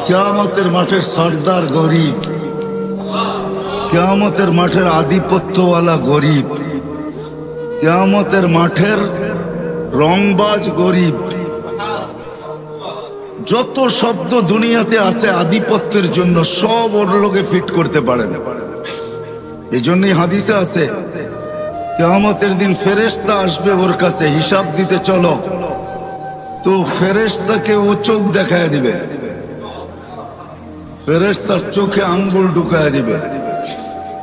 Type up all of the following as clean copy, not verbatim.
কিয়ামতের মাঠের সর্দার গরিব, কিয়ামতের মাঠের আধিপত্যওয়ালা গরিব, কিয়ামতের মাঠের রংবাজ গরিব। যত শব্দ দুনিয়াতে আছে আধিপত্যের জন্য সব ওর লোকে ফিট করতে পারেন। এই জন্যই হাদিসে আছে কিয়ামতের দিন ফেরেশতা আসবে ওর কাছে হিসাব দিতে, চলো তো ফেরেশতাকে ও চোখ দেখায় দিবে, ফেরেশতার চোখে আঙ্গুল ঢুকায় দিবে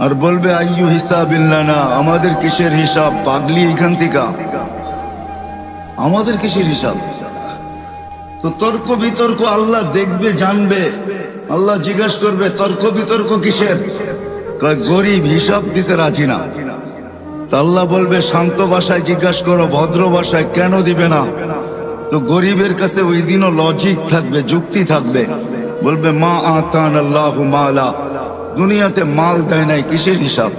আর বলবে আইয়ু হিসাবিল্লানা, আমাদের কিসের হিসাব? পাগলি এখান থেকে, আমাদের কিসের হিসাব? তো তর্ক বিতর্ক আল্লাহ দেখবে, জানবে। আল্লাহ জিজ্ঞাসা করবে তর্ক বিতর্ক কিসের? কয় গরিব হিসাব দিতে রাজি না। তা আল্লাহ বলবে শান্ত ভাষায় জিজ্ঞাসা করো, ভদ্র ভাষায়, কেন দিবে না? তো গরিবের কাছে ওই দিনও লজিক থাকবে, যুক্তি থাকবে। বলবে মা আতান আল্লাহু মালা, দুনিয়াতে মাল দেয় নাই, কিসের হিসাব?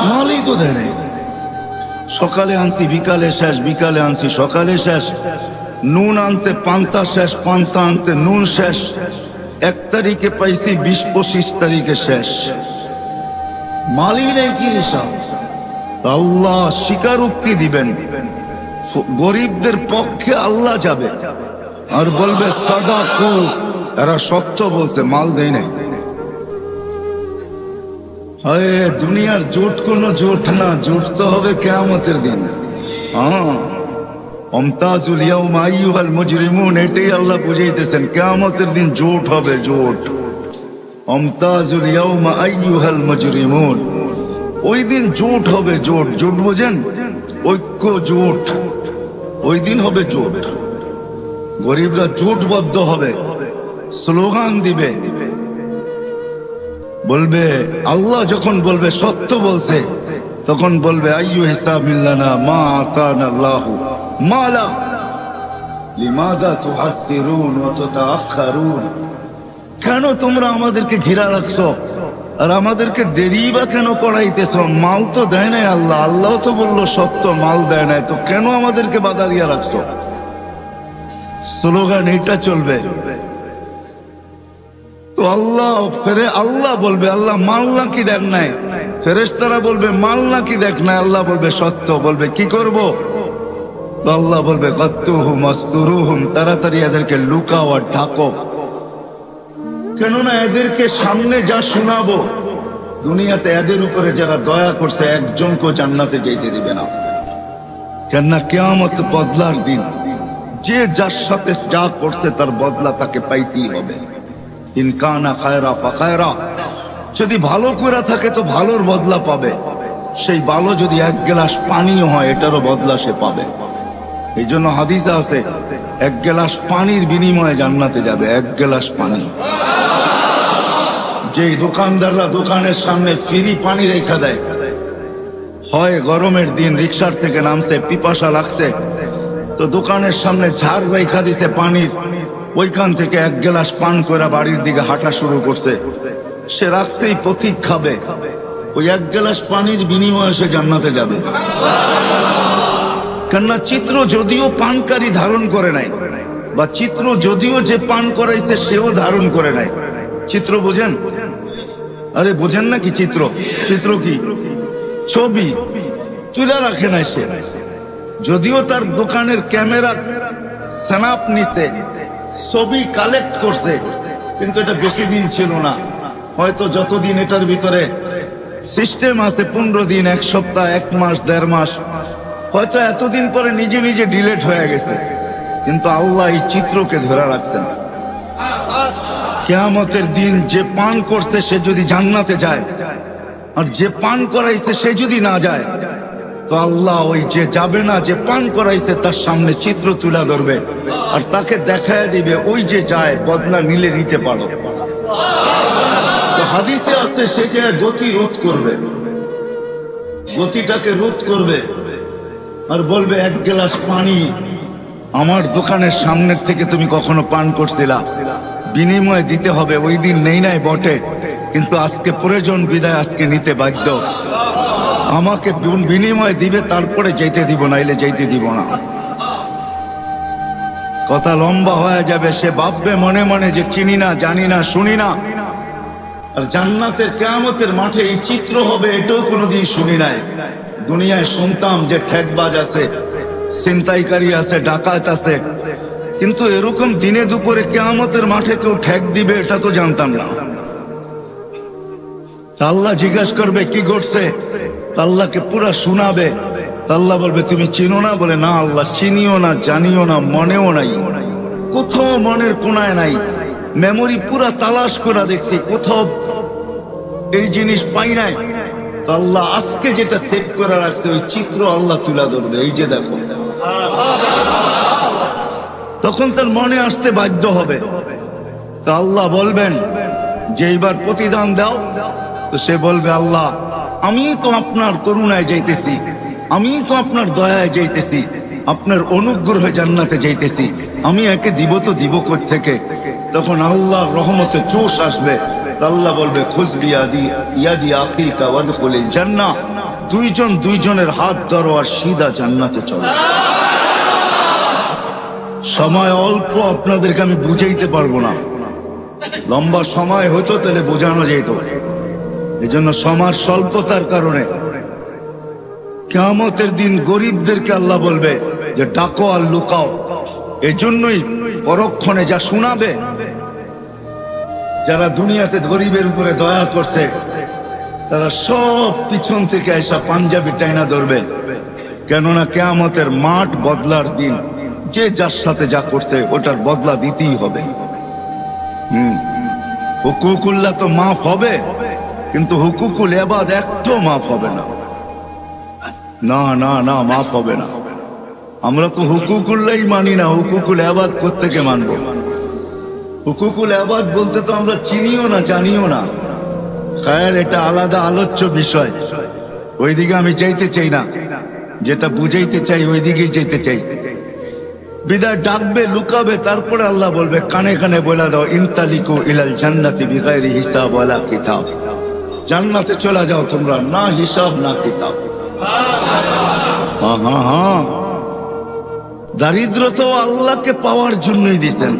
মালই তো দেয় নাই। সকালে আনছি বিকালে শেষ, বিকালে আনছি সকালে শেষ। নুন আনতে পান্তা শেষ, পান্তা আনতে নুন শেষ। 1 তারিখে পাইছি, 20-25 তারিখে শেষ। মালই নেই, কি হিসাব? আল্লাহ স্বীকারোক্তি দিবেন, গরিবদের পক্ষে আল্লাহ যাবে আর বলবে সাদাকু, এরা সত্য বলছে, মাল দেয় নাই। দুনিয়ার জোট কোনো জোট না, জোট তো হবে কিয়ামতের দিন। অমতাজুল ইয়াউমা আইয়ুহাল মুজরিমুন, এটাই আল্লাহ বুঝাইতেছেন, কিয়ামতের দিন জোট হবে, জোট। অমতাজুল ইয়াউমা আইয়ুহাল মুজরিমুন, ওই দিন জোট হবে, জোট। জোট বোঝেন? ঐক্য, জোট। ওই দিন হবে জোট। গরিবরা জোটবদ্ধ হবে, স্লোগান দিবে, বলবে আল্লাহ যখন বলবে সত্য বলছে, তখন বলবে আইয়ু হিসাবিল্লানা মা আতানা আল্লাহু মালা লিমাযা তুহাসসিরুন ওয়া তাতাআখারুন, কেন তোমরা আমাদেরকে ঘিরা রাখছো আর আমাদেরকে দেরি বা কেন করাইতেছ? মাল তো দেয় নাই আল্লাহ, আল্লাহ তো বললো সত্য, মাল দেয় নাই, তো কেন আমাদেরকে বাধা দিয়ে রাখছো? স্লোগান এটা চলবে। তো আল্লাহ বলবে আল্লাহ মাল নাকি দেখ নাই? ফেরেশতারা বলবে মাল নাকি দেখ নাই? আল্লাহ বলবে সত্য। বলবে কি করব? তো আল্লাহ বলবে গাত্তুহুম আস্তুরুহুম, তাড়াতাড়ি এদেরকে লুকাও আর ঢাকো, কেননা এদেরকে সামনে যা শোনাবো, দুনিয়াতে এদের উপরে যারা দয়া করছে একজনকেও জান্নাতে যেতে দিবে না। কেননা কিয়ামত বদলার দিন, যে যার সাথে যা করছে তার বদলা তাকে পাইতেই হবে। ইনকানা খায়রা ফাখায়রা, যদি ভালো করে থাকে তো ভালোর বদলা পাবে। সেই ভালো যদি 1 গ্লাস পানিও হয়, এটারও বদলা সে পাবে। এই জন্য হাদিসে আছে 1 গ্লাস পানির বিনিময়ে জান্নাতে যাবে, 1 গ্লাস পানি। যেই দোকানদাররা দোকানের সামনে ফ্রি পানি রেখা দেয়, হয় গরমের দিন রিক্সার থেকে নামছে, পিপাসা লাগছে, তো দোকানের সামনে ঝাড় রেখা দিছে পানির, ওইখান থেকে 1 গ্লাস পান করে বাড়ির দিকে হাঁটা শুরু করছে। সে রাখছেই পথিক খাবে, ওই 1 গ্লাস পানির বিনিময়ে সে জান্নাতে যাবে। কেননা চিত্র যদিও পানকারী ধারণ করে নাই, বা চিত্র যদিও যে পান করাইছে সেও ধারণ করে নাই। চিত্র বোঝেন? আরে বোঝেন না কি চিত্র? চিত্র কি? ছবি তুলে রাখে নাই সে, যদিও তার দোকানের ক্যামেরা স্ন্যাপ নিছে, ছবি কালেক্ট করছে, কিন্তু এটা বেশি দিন ছিল না। হয়তো যতদিন এটার ভিতরে সিস্টেম আছে, 15 দিন, 1 সপ্তাহ, 1 মাস, 1.5 মাস, হয়তো এতদিন পরে নিজে নিজে ডিলেট হয়ে গেছে, কিন্তু আল্লাহ এই চিত্রকে ধরে রাখছেন। কিয়ামতের দিন যে পান করছে সে যদি জান্নাতে যায়, আর যে পান করাইছে সে যদি না যায়, তো আল্লাহ ওই যে যাবে না, যে পান করাইছে তার সামনে চিত্র তুলে ধরবে আর তাকে দেখায় দিবে, ওই যে যায় বদলা নিলে নিতে পারো। তো হাদিসে আছে সে যে গতি রোধ করবে, গতিটাকে রোধ করবে আর বলবে 1 গ্লাস পানি আমার দোকানের সামনের থেকে তুমি কখনো পান করছিলা, বিনিময় দিতে হবে। ওই দিন নেই নাই বটে, কিন্তু আজকে প্রয়োজন বিদায় আজকে নিতে বাধ্য। আমাকে বিনিময় দিবে, তারপরে যেতে দিব, নাইলে যেতে দিব না। কথা লম্বা হয়ে যাবে। সে ভাববে মনে মনে যে চিনি না, জানি না, শুনি না। আর জান্নাতের কিয়ামতের মাঠে এই চিত্র হবে, এটাও কোনোদিন শুনি নাই। দুনিয়ায় শুনতাম যে ঠেকবাজ আছে, ছিনতাইকারী আছে, ডাকাত আছে, কিন্তু এরকম দিনে দুপুরে কিয়ামতের মাঠে কেউ ঠেক দিবে এটা তো জানতাম না। আল্লাহ জিজ্ঞাসা করবে কি ঘটছে, আল্লাহকে পুরা শোনাবে। আল্লাহ বলবে তুমি চিনো না? বলে না আল্লাহ, চিনিও না, জানিও না, মনেও নাই, কোথাও মনের কোনায় নাই। মেমোরি পুরা তালাশ করে দেখছি, কোথাও এই জিনিস পাই নাই। তো আল্লাহ আজকে যেটা সেভ করে রাখছে ওই চিত্র আল্লাহ তুলে ধরবে, এই যে দেখো। তখন তার মনে আসতে বাধ্য হবে। তো আল্লাহ বলবেন যে এইবার প্রতিদান দাও। তো সে বলবে আল্লাহ আমি তো আপনার করুণায় যাইতেছি, আমি তো আপনার দয়ায় যাইতেছি, আপনার অনুগ্রহে জান্নাতে যাইতেছি, আমি একে দিব তো দিব কই থেকে? তখন আল্লাহর রহমতে জোশ আসবে। আল্লাহ বলবে খুজবি ইয়াদি আখিকা ওয়াদখুলিল জান্নাহ, দুইজন দুইজনের হাত ধরো আর সিধা জান্নাতে চলো। সময় অল্প, আপনাদেরকে আমি বুঝাইতে পারবো না। লম্বা সময় হতো তাহলে বোঝানো যেত। এজন্য সময় স্বল্পতার কারণে কিয়ামতের দিন গরিবদেরকে আল্লাহ বলবে যে ডাকো আর লুকাও। এজন্যই পরক্ষণে যা শোনাবে, যারা দুনিয়াতে গরিবের উপরে দয়া করছে তারা সব পিছন থেকে এসা পাঞ্জাবি টাইনা ধরবে। কেননা কিয়ামতের মাঠ বদলার দিন, যে যার সাথে যা করছে ওটার বদলা দিতেই হবে। হুকুকুল্লাহ তো মাফ হবে, কিন্তু হুকুকুল ইবাদ একটাও মাফ হবে না। না না না, মাফ হবে না। আমরা তো হুকুকুল্লাই মানি না, হুকুকুল ইবাদ কোত্থেকে মানবো? হুকুকুল ইবাদ বলতে তো আমরা চিনিও না, জানিও না। খায়ের এটা আলাদা আলোচ্য বিষয়, ওইদিকে আমি চাইতে চাই না। যেটা বুঝাইতে চাই ওই দিকেই যেতে চাই। বিদায় ডাকবে, লুকাবে, তারপরে আল্লাহ বলবে কানে কানে বলে দাও ইনতালিকু ইলাল জান্নাতি বিগাইরি হিসাব ওয়ালা কিতাব, জান্নাতে চলে যাও তোমরা, না হিসাব না কিতাব। হ্যাঁ হ্যাঁ হ্যাঁ, দারিদ্র তো আল্লাহকে পাওয়ার জন্যই দিছেন।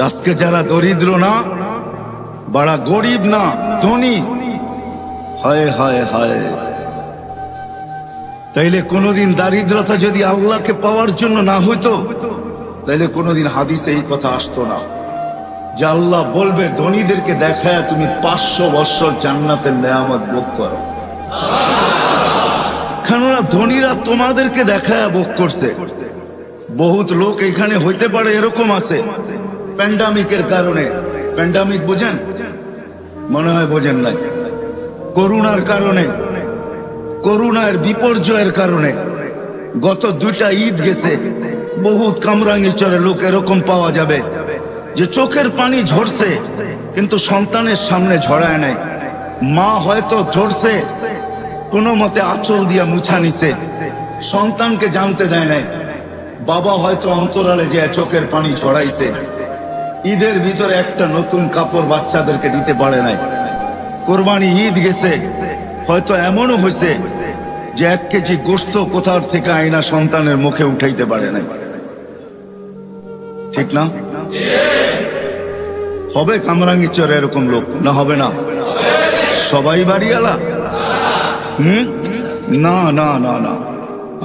আজকে যারা দরিদ্র না, বড় গরিব না, ধনী, হায় হায় হায়, তাইলে কোনোদিন দারিদ্রতা যদি আল্লাহকে পাওয়ার জন্য না হইতো তাইলে কোনোদিন হাদিসে এই কথা আসতো না যে আল্লাহ বলবে ধনীদেরকে দেখায় তুমি 500 বছর জান্নাতের নেয়ামত ভোগ করো। কেননা ধনীরা তোমাদেরকে দেখায় ভোগ করছে। বহুত লোক এখানে হইতে পারে এরকম আছে প্যান্ডামিকের কারণে। প্যান্ডামিক বোঝেন? মনে হয় বোঝেন নাই। করোনার কারণে, করোনার বিপর্যয়ের কারণে গত 2টা ঈদ গেছে, বহুত কামরাঙ্গীর চরে লোক এরকম পাওয়া যাবে যে চোখের পানি ঝরছে কিন্তু সন্তানের সামনে ঝরায় নাই। মা হয়তো ঝরছে, কোনো মতে আঁচল দিয়া মুছা নিছে, সন্তানকে জানতে দেয় নাই। বাবা হয়তো অন্তরালে যে চোখের পানি ঝরাইছে। ঈদের ভিতরে একটা নতুন কাপড় বাচ্চাদেরকে দিতে পারে নাই। কোরবানি ঈদ গেছে, হয়তো এমনও হয়েছে যে 1 কেজি গোশত কোথার থেকে আইনা সন্তানের মুখে উঠাইতে পারে নাই। ঠিক না? হবে কামরাঙ্গীর চরে এরকম লোক? না হবে না? সবাই বাড়িওয়ালা? না না না না,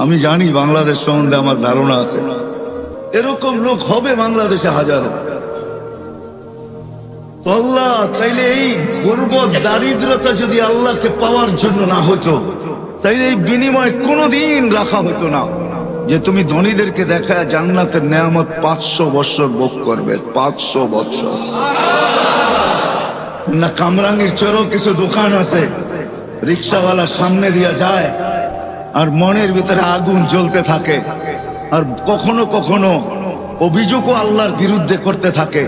আমি জানি বাংলাদেশ সম্বন্ধে আমার ধারণা আছে। এরকম লোক হবে বাংলাদেশে হাজারো। আল্লাহ তাইলে এই গর্বত দারিদ্রতা যদি আল্লাহকে পাওয়ার জন্য না হতো তাইলে এই বিনিময় কোনোদিন রাখা হতো না যে তুমি ধনীদেরকে দেখায় জান্নাতের নেয়ামত 500 বছর ভোগ করবে। 500 বছর না। কামরাঙ্গীর চরেও কিছু দোকান আছে, রিক্সাওয়ালা সামনে দিয়া যায় আর মনের ভিতরে আগুন জ্বলতে থাকে, আর কখনো কখনো অভিযোগও আল্লাহর বিরুদ্ধে করতে থাকে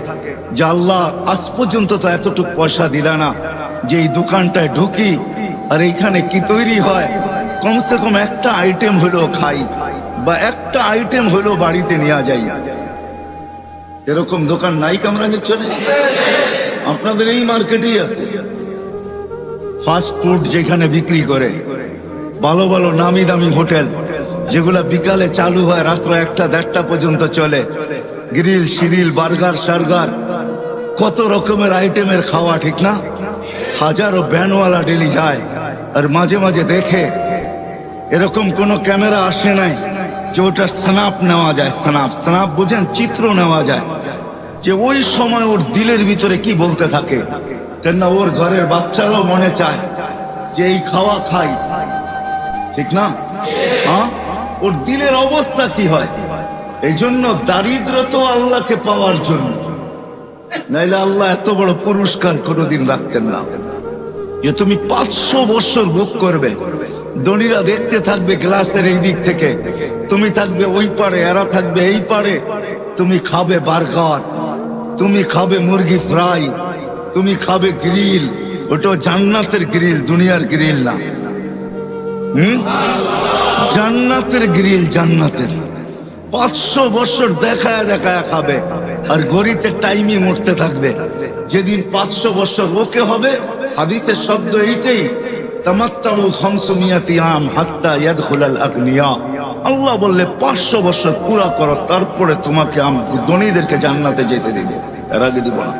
যে আল্লাহ আজ পর্যন্ত তো এতটুকু পয়সা দিলা না যে এই দোকানটায় ঢুকি আর এইখানে কি তৈরি হয়, কমসে কম একটা আইটেম হইলো খাই বা একটা আইটেম হইলো বাড়িতে নিয়ে যাই। এরকম দোকান নাই কামরাঙ্গীর চরে? আপনাদের এই মার্কেটেই আছে। ফাস্ট ফুড যেখানে বিক্রি করে, ভালো ভালো নামি দামি হোটেল, যেগুলা বিকালে চালু হয় রাত্র 1টা-1:30 পর্যন্ত চলে, গ্রিল শিরিল বার্গার সার্গার কত রকমের আইটেমের খাওয়া, ঠিক না? হাজারো ব্যানওয়ালা ডেলি যায়, আর মাঝে মাঝে দেখে এরকম কোন ক্যামেরা আসে নাই যে ওটার স্ন্যাপ নেওয়া যায়। স্ন্যাপ বুঝেন? চিত্র নেওয়া যায় যে ওই সময় ওর দিলের ভিতরে কি বলতে থাকে, কেননা ওর ঘরের বাচ্চারাও মনে চায় যে এই খাওয়া খাই, ঠিক না? হ্যাঁ, ওর দিলের অবস্থা কি হয়। এই জন্য দারিদ্র তো আল্লাহকে পাওয়ার জন্য, নাইলে আল্লাহ এত বড় পুরস্কার কোনোদিন রাখতেন না যে তুমি 500 বছর ভোগ করবে। ধনীরা দেখতে থাকবে গ্লাসের এই দিক থেকে, তুমি থাকবে ওই পারে, এরা থাকবে এই পারে। তুমি খাবে বার্গার, তুমি খাবে মুরগি ফ্রাই, তুমি খাবে গ্রিল। ওটা জান্নাতের গ্রিল, দুনিয়ার গ্রিল না। জান্নাতের গ্রিল, জান্নাতের। 500 বছর দেখায় দেখায় খাবে, আর গড়িতে টাইমই মরতে থাকবে। যেদিন 500 বছর ওকে হবে, হাদিসের শব্দ এইটাই, তামাত্তাউ 500 আম হাত্তা ইয়াদখুলাল আগনিয়া। আল্লাহ বললে 500 বছর পুরা করো, তারপরে তোমাকে ধনীদেরকে জান্নাতে যেতে দিব, এর আগে দিব না।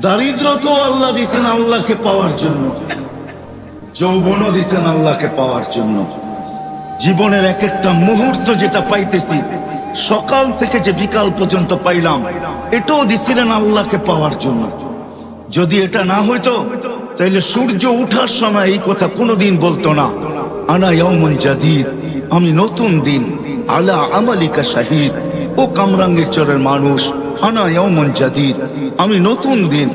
দারিদ্র তো আল্লাহ দিছেন আল্লাহকে পাওয়ার জন্য, যৌবনও দিছেন আল্লাহকে পাওয়ার জন্য। জীবনের এক একটা মুহূর্ত যেটা পাইতেছি, সকাল থেকে যে বিকাল পর্যন্ত পাইলাম, এটাও দিছিলেন আল্লাহকে পাওয়ার জন্য। যদি এটা না হইতো তাইলে সূর্য উঠার সময় এই কথা কোনোদিন বলতো না, আনা ইয়াউমুন জাদীদ, আমি নতুন দিন, আলা আমালিকা শাহিদ। ও কামরাঙ্গীর চরের মানুষ, আনা ইয়াউমুন জাদীদ, আমি নতুন দিন,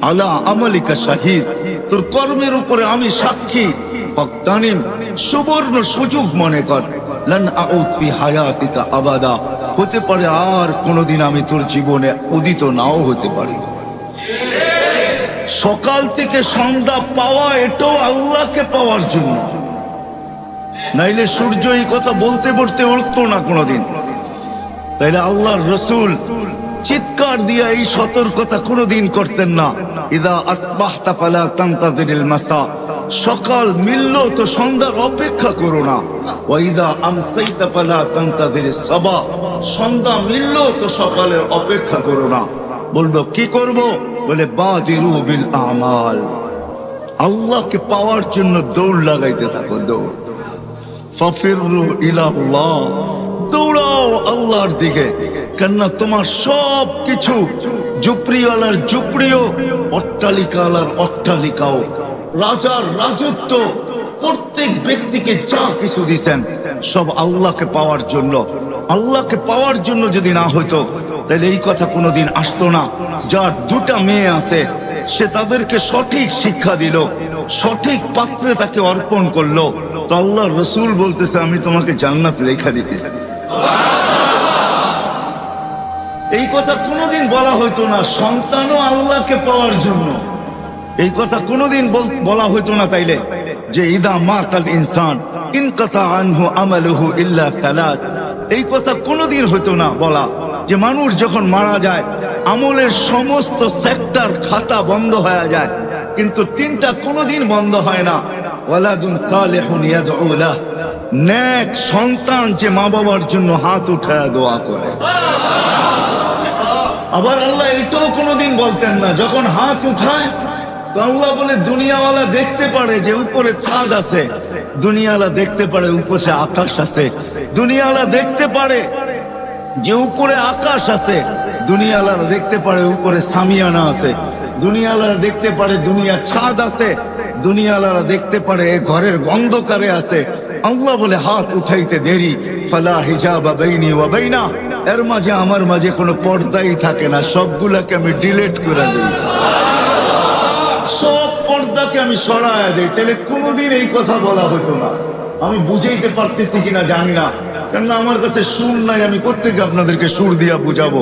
আলা আমালিকা শাহিদ, তোর কর্মের উপরে আমি সাক্ষী। ফাগতানিম, সুবর্ণ সুযোগ মনে কর। লান আউদ ফি হায়াতিকা আবাদা, হতে পারে আর কোনোদিন আমি তোর জীবনে উদিত নাও হতে পারি। সকাল থেকে সন্ধ্যা পাওয়া, এটাও আল্লাহকে পাওয়ার জন্য, নাইলে সূর্য এই কথা বলতে বলতে উঠতো না কোনোদিন। তাইলে আল্লাহর রসুল চিৎকার দিয়া এই সতর্কতা কোনোদিন করতেন না, ইদা আসবাহতা ফালা তানতাযিরিল মাসা, সকাল মিলল তো সন্ধ্যার অপেক্ষা করো না। ওয়াইদা আমসাইতা ফালা তানতাযিরিস সাবা, সন্ধ্যা মিলল তো সকালের অপেক্ষা করো না। বলবো কি করব? বলে বাদিরু বিল আমাল, আল্লাহকে পাওয়ার জন্য দৌড় লাগাইতে থাকো, দৌড়। ফাফিরু ইলাল্লাহ, দৌড়াও আল্লাহর দিকে। কেননা তোমার সব কিছু, ঝুপড়িওয়ালার ঝুপড়িও, অট্টালিকাওয়ালার অট্টালিকাও, রাজার রাজত্ব, প্রত্যেক ব্যক্তিকে যা কিছু দিছেন সব আল্লাহকে পাওয়ার জন্য। আল্লাহকে পাওয়ার জন্য যদি না হইতো তাহলে এই কথা কোনোদিন আসতো না। যার 2টা মেয়ে আছে, সে তাদেরকে সঠিক শিক্ষা দিল, সঠিক পাত্রে তাকে অর্পণ করলো, তো আল্লাহ রসুল বলতেছে আমি তোমাকে জান্নাত লেখা দিতেছি। এই কথা কোনোদিন বলা হইতো না। সন্তানও আল্লাহকে পাওয়ার জন্য, এই কথা কোনোদিন বলা হইতো না। তাইলে যে ইদা মাতাল ইনসান ইনকাতা আনহু আমালুহু ইল্লা সালাস, এই কথা কোনোদিন হইতো না বলা যে মানুষ যখন মারা যায় আমলের সমস্ত সেক্টর খাতা বন্ধ হয়ে যায়, কিন্তু 3টা কোনোদিন বন্ধ হয় না। ওয়ালাদুন সালিহুন ইয়াদউ লাহ, নেক সন্তান যে মা বাবার জন্য হাত উঠায় দোয়া করে। আবার আল্লাহ এটাও কোনোদিন বলতেন না, যখন হাত উঠায় তো আল্লাহ বলে দুনিয়াওয়ালা দেখতে পারে যে উপরে ছাদ আছে, দুনিয়াওয়ালা দেখতে পারে উপরে আকাশ আছে, দুনিয়াওয়ালা দেখতে পারে যে উপরে আকাশ আছে, দুনিয়াওয়ালা দেখতে পারে উপরে সামিয়ানা আছে, দুনিয়াওয়ালা দেখতে পারে দুনিয়া ছাদ আছে, দুনিয়াওয়ালা দেখতে পারে ঘরের অন্ধকারে আছে। আল্লাহ বলে হাত উঠাইতে দেরি, ফালা হিজাবা বাইনি ওয়া বাইনা, এর মাঝে আমার মাঝে কোনো পর্দাই থাকে না, সবগুলাকে আমি ডিলিট করে দিই, সব পর্দাকে আমি সরায় দেই। তাহলে কোনোদিন এই কথা বলা হতো না। আমি বুঝাইতে পারতেছি কিনা জানি না, কেননা আমার কাছে সুর নাই, আমি প্রত্যেকে আপনাদেরকে সুর দিয়া বুঝাবো।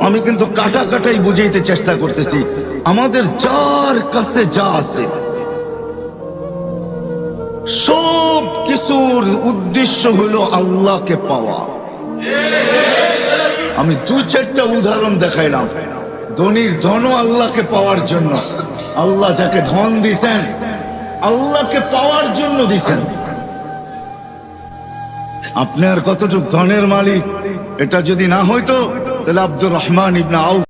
আমি কিন্তু কাটা কাটাই বুঝাইতে চেষ্টা করতেছি। আমাদের যার কাছে যা আছে সব কিছুর উদ্দেশ্য হলো আল্লাহকে পাওয়া। আমি 2-4টা উদাহরণ দেখাইলাম। ধনীর ধনও আল্লাহকে পাওয়ার জন্য। আল্লাহ যাকে ধন দিছেন আল্লাহকে পাওয়ার জন্য দিছেন। আপনার কতটুক ধনের মালিক এটা যদি না হইতো তাহলে আব্দুর রহমান ইবনে আউফ